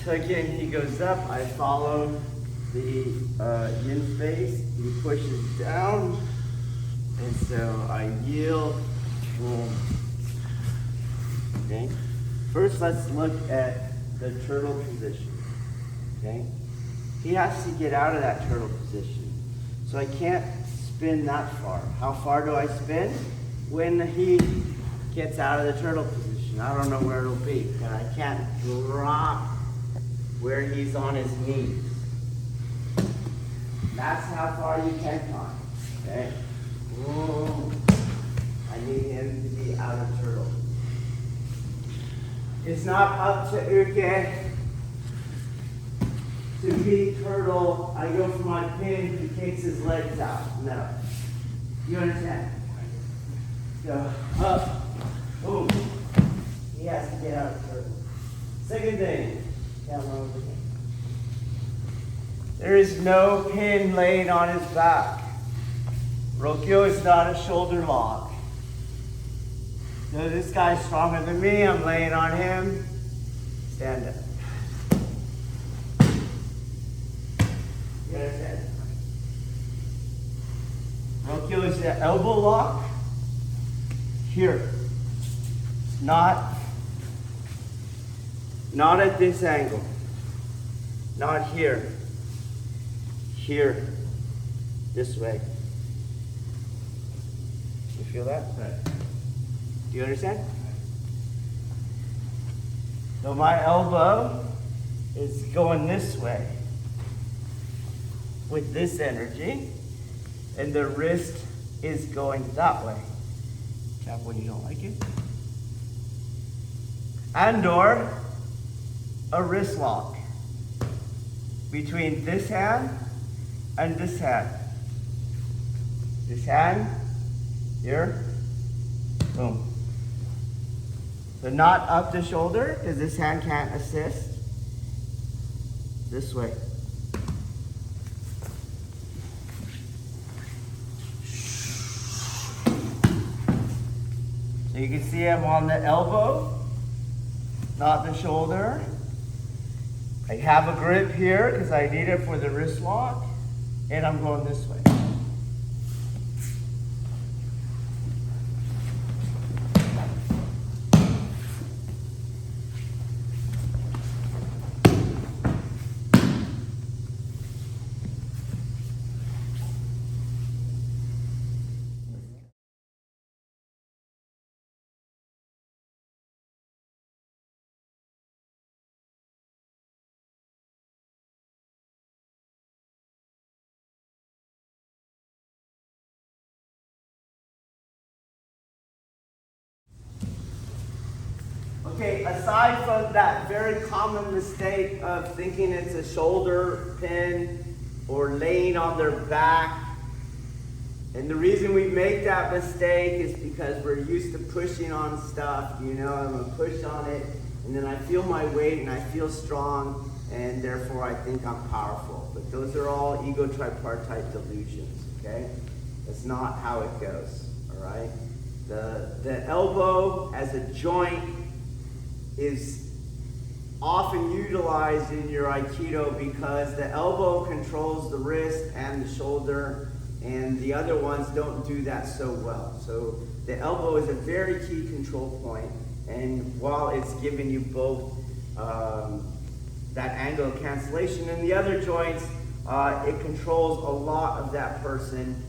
So again, he goes up, I follow the yin face, he pushes down, and so I yield, boom. Okay? First, let's look at the turtle position. Okay? He has to get out of that turtle position. So I can't spin that far. How far do I spin? When he gets out of the turtle position. I don't know where it'll be, but I can't drop where he's on his knees. That's how far you can climb. Okay? Whoa. I need him to be out of turtle. It's not up to Uke to be turtle. I go for my pin, he kicks his legs out. No. You understand? Go up. Boom. He has to get out of turtle. Second thing. There is no pin laid on his back. Rokkyo is not a shoulder lock. So this guy's stronger than me. I'm laying on him. Stand up. You understand? Rokkyo is the elbow lock. Here. Not at this angle. Not here. Here. This way. You feel that? Right. Do you understand? So my elbow is going this way with this energy, and the wrist is going that way. Tap when you don't like it. And or a wrist lock between this hand and this hand. This hand, here, boom. So not up the shoulder, because this hand can't assist. This way. So you can see I'm on the elbow, not the shoulder. I have a grip here because I need it for the wrist lock, and I'm going this way. Okay, aside from that very common mistake of thinking it's a shoulder pin or laying on their back, and the reason we make that mistake is because we're used to pushing on stuff. You know, I'm going to push on it, and then I feel my weight and I feel strong, and therefore I think I'm powerful. But those are all ego tripartite delusions, okay? That's not how it goes, all right? The elbow as a joint is often utilized in your Aikido because the elbow controls the wrist and the shoulder, and the other ones don't do that so well. So the elbow is a very key control point, and while it's giving you both that angle of cancellation and the other joints, it controls a lot of that person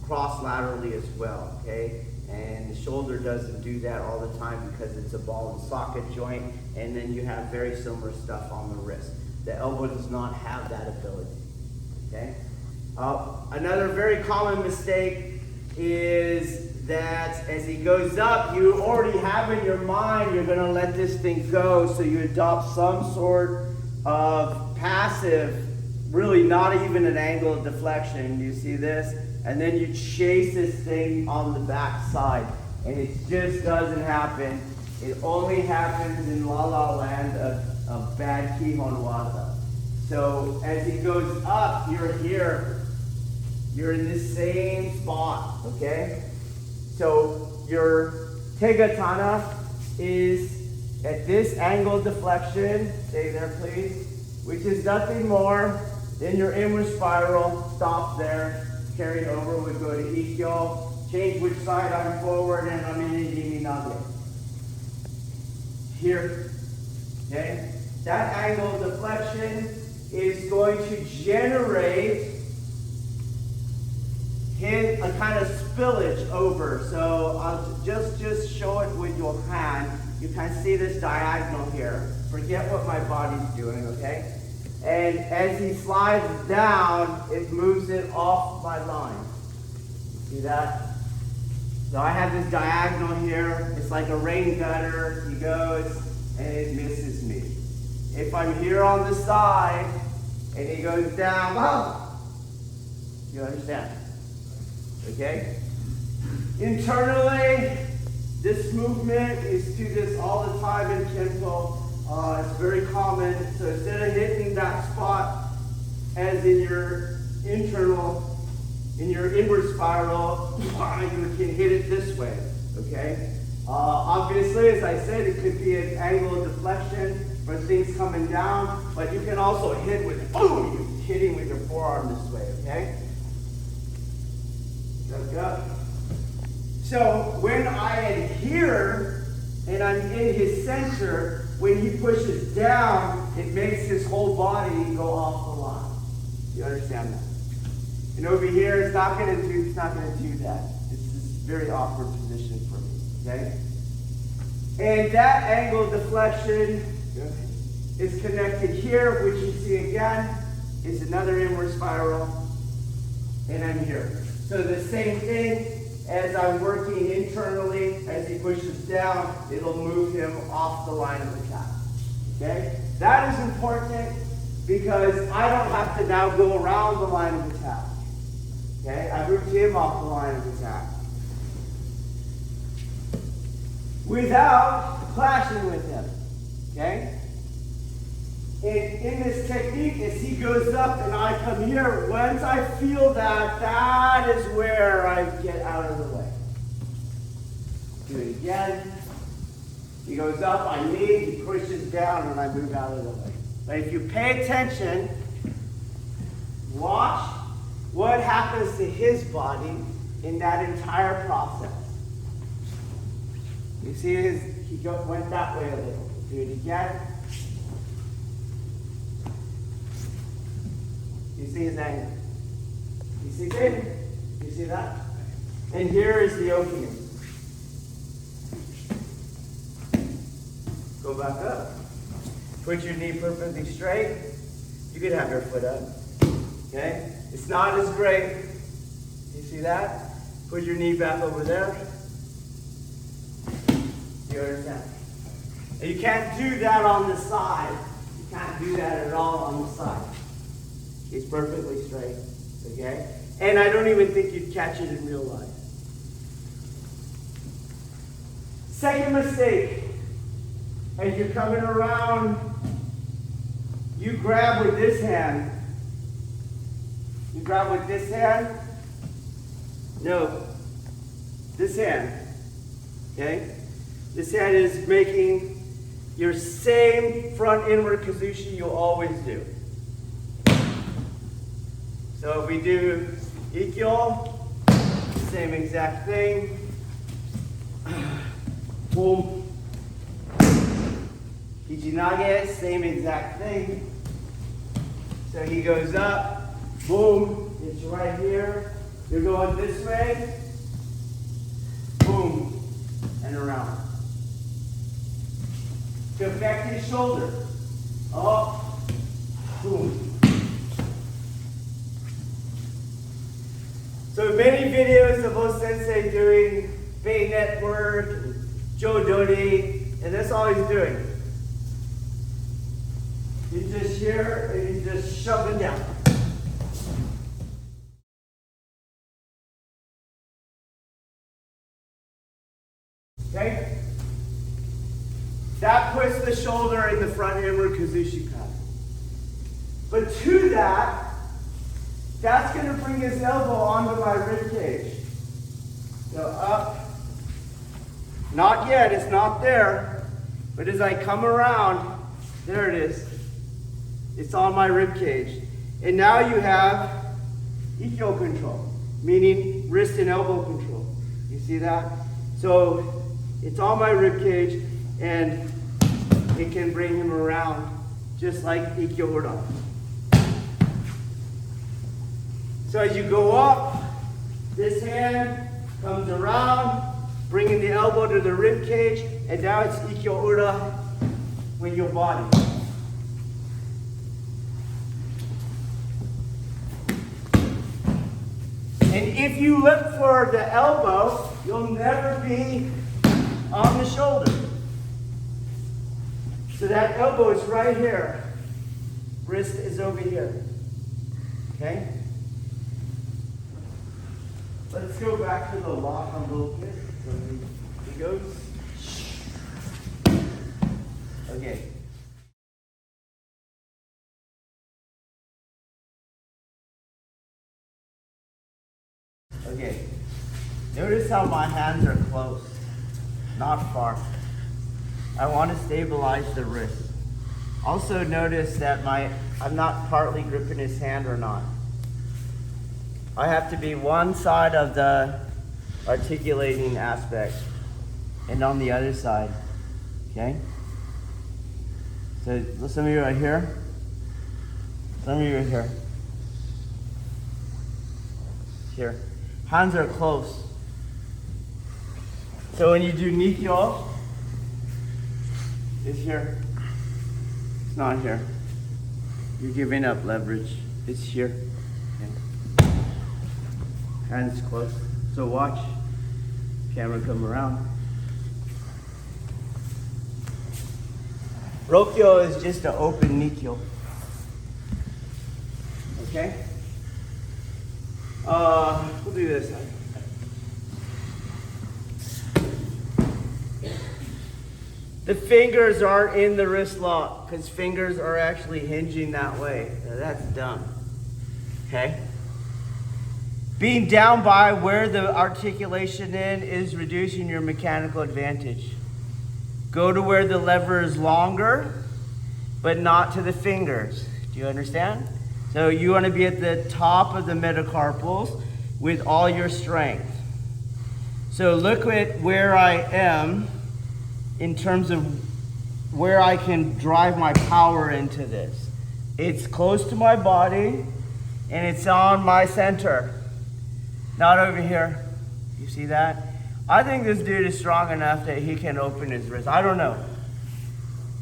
cross-laterally as well, okay? And the shoulder doesn't do that all the time because it's a ball and socket joint, and then you have very similar stuff on the wrist. The elbow does not have that ability, okay? Another very common mistake is that as he goes up, you already have in your mind you're going to let this thing go, so you adopt some sort of passive, really not even an angle of deflection. You see this? And then you chase this thing on the back side, and it just doesn't happen. It only happens in La La Land of bad Kihon Waza. So as he goes up, you're here. You're in this same spot, okay? So your Tegatana is at this angle deflection, stay there please, which is nothing more than your inward spiral, stop there, carry over, we go to Ikkyo, change which side I'm forward, and I'm in Jiminage. Here, okay? That angle of deflection is going to generate a kind of spillage over. So I'll just show it with your hand. You can see this diagonal here. Forget what my body's doing, okay? And as he slides down, it moves it off my line. See that? So I have this diagonal here. It's like a rain gutter. He goes, and it misses me. If I'm here on the side, and he goes down, oh, you understand? Okay? Internally, this movement is to this all the time in Kempo. It's very common. So instead of hitting that spot as in your inward spiral, you can hit it this way. Okay? Obviously, as I said, it could be an angle of deflection for things coming down, but you can also hit with, oh, you're hitting with your forearm this way, okay? Go. So when I adhere and I'm in his center, when he pushes down, it makes his whole body go off the line. You understand that? And over here, it's not going to do that. It's this very awkward position for me. Okay? And that angle of deflection is connected here, which you see again is another inward spiral, and I'm here. So the same thing as I'm working internally, as he pushes down, it'll move him off the line of attack. Okay? That is important because I don't have to now go around the line of attack. Okay? I moved him off the line of attack without clashing with him. Okay? And in this technique, as he goes up and I come here, once I feel that, that is where I get out of the way. Do it again. He goes up, I knee, he pushes down, and I move out of the way. But if you pay attention, watch what happens to his body in that entire process. You see, went that way a little. Do it again. You see his angle. You see it? You see that? And here is the opening. Go back up. Put your knee perfectly straight. You could have your foot up. Okay? It's not as great. You see that? Put your knee back over there. You understand? And you can't do that on the side. You can't do that at all on the side. It's perfectly straight, okay? And I don't even think you'd catch it in real life. Second mistake, as you're coming around, you grab with this hand. You grab with this hand. No, this hand, okay? This hand is making your same front inward kazushi you always do. So if we do Ikkyo, same exact thing. Boom. Kijinage, same exact thing. So he goes up, boom, it's right here. You're going this way, boom, and around. To affect his shoulder. Up, boom. So many videos of O-sensei doing bayonet work, and jodori, and that's all he's doing. He's just here and he's just shoving down. Okay? That puts the shoulder in the front inward kazushi cut. But to that, that's going to bring his elbow onto my rib cage. So up. Not yet, it's not there. But as I come around, there it is. It's on my rib cage. And now you have Ikkyo control, meaning wrist and elbow control. You see that? So it's on my rib cage, and it can bring him around just like Ikkyo Ura. So as you go up, this hand comes around, bringing the elbow to the rib cage, and now it's Ikkyo Ura with your body. And if you look for the elbow, you'll never be on the shoulder. So that elbow is right here. Wrist is over here. Okay? Let's go back to the lock a little bit. So he goes. Okay. Okay. Notice how my hands are close, not far. I want to stabilize the wrist. Also notice that I'm not partly gripping his hand or not. I have to be one side of the articulating aspect and on the other side, okay? So some of you are here, some of you are here. Here. Hands are close. So when you do Nikkyo, it's here. It's not here. You're giving up leverage. It's here. Okay. Hands close. So watch. Camera come around. Rokkyo is just an open Nikkyo. Okay? We'll do this. The fingers aren't in the wrist lock because fingers are actually hinging that way. So that's dumb. Okay? Being down by where the articulation is reducing your mechanical advantage. Go to where the lever is longer, but not to the fingers. Do you understand? So you want to be at the top of the metacarpals with all your strength. So look at where I am in terms of where I can drive my power into this. It's close to my body and it's on my center, not over here. You see that? I think this dude is strong enough that he can open his wrist. I don't know.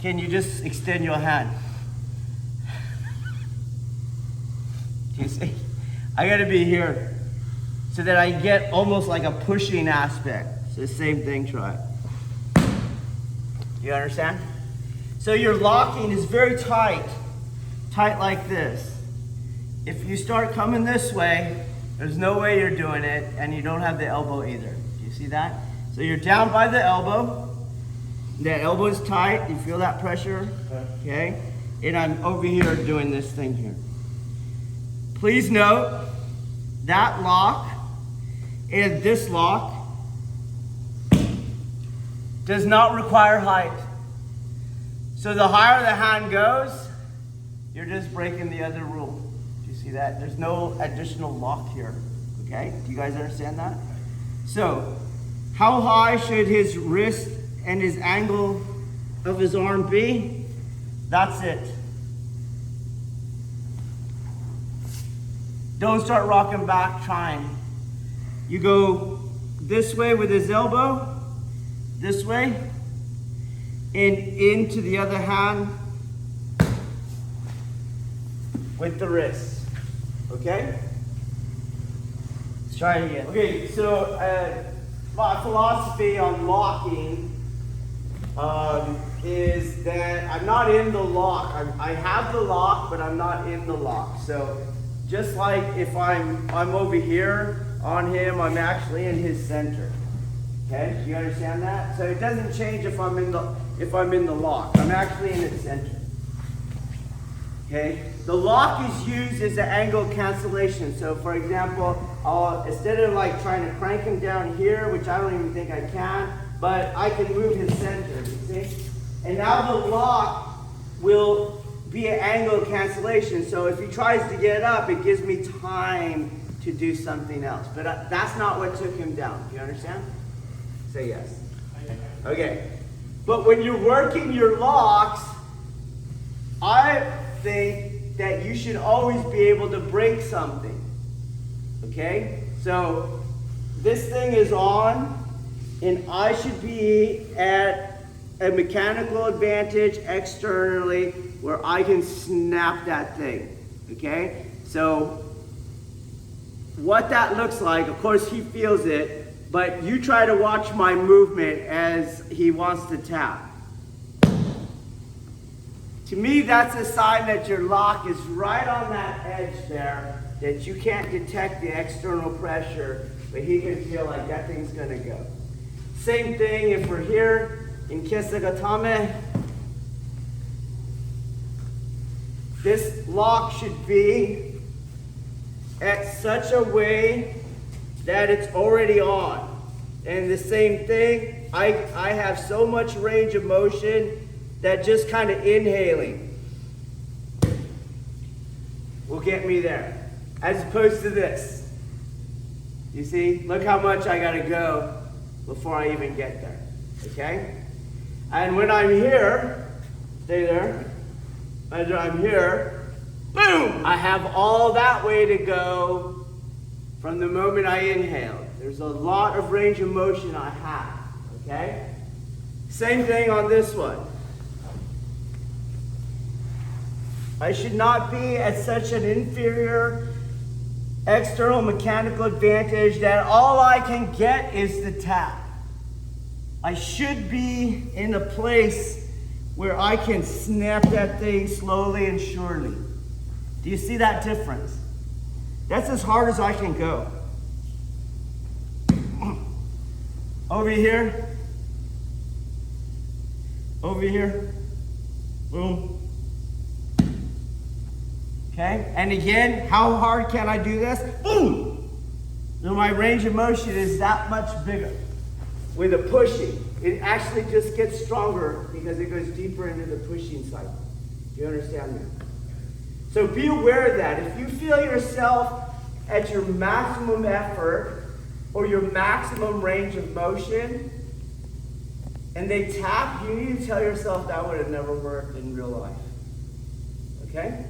Can you just extend your hand? You see? I gotta be here so that I get almost like a pushing aspect. It's the same thing, try it. You understand? So your locking is very tight. Tight like this. If you start coming this way, there's no way you're doing it, and you don't have the elbow either. Do you see that? So you're down by the elbow. That elbow is tight. You feel that pressure? Okay? And I'm over here doing this thing here. Please note, that lock and this lock does not require height. So the higher the hand goes, you're just breaking the other rule. Do you see that? There's no additional lock here. Okay? Do you guys understand that? So, how high should his wrist and his angle of his arm be? That's it. Don't start rocking back trying. You go this way with his elbow, this way, and into the other hand with the wrist. Okay? Let's try it again. Okay, so my philosophy on locking is that I'm not in the lock. I have the lock, but I'm not in the lock. So just like if I'm over here on him, I'm actually in his center. Okay, do you understand that? So it doesn't change if I'm in the lock. I'm actually in its center. Okay, the lock is used as an angle cancellation. So for example, instead of like trying to crank him down here, which I don't even think I can, but I can move his center, you see? And now the lock will be an angle cancellation. So if he tries to get up, it gives me time to do something else. But that's not what took him down. Do you understand? Say yes. Okay. But when you're working your locks, I think that you should always be able to break something. Okay? So this thing is on, and I should be at a mechanical advantage externally where I can snap that thing. Okay? So what that looks like, of course he feels it, but you try to watch my movement as he wants to tap. To me, that's a sign that your lock is right on that edge there, that you can't detect the external pressure, but he can feel like that thing's gonna go. Same thing if we're here in Kesagatame. This lock should be at such a way that it's already on. And the same thing, I have so much range of motion that just kind of inhaling will get me there, as opposed to this. You see, look how much I gotta go before I even get there, okay? And when I'm here, stay there, as I'm here, boom, I have all that way to go from the moment I inhaled. There's a lot of range of motion I have, okay? Same thing on this one. I should not be at such an inferior external mechanical advantage that all I can get is the tap. I should be in a place where I can snap that thing slowly and surely. Do you see that difference? That's as hard as I can go. Over here. Over here. Boom. Okay, and again, how hard can I do this? Boom! So my range of motion is that much bigger. With the pushing, it actually just gets stronger because it goes deeper into the pushing cycle. Do you understand that? So be aware of that. If you feel yourself at your maximum effort or your maximum range of motion, and they tap, you need to tell yourself that would have never worked in real life. Okay?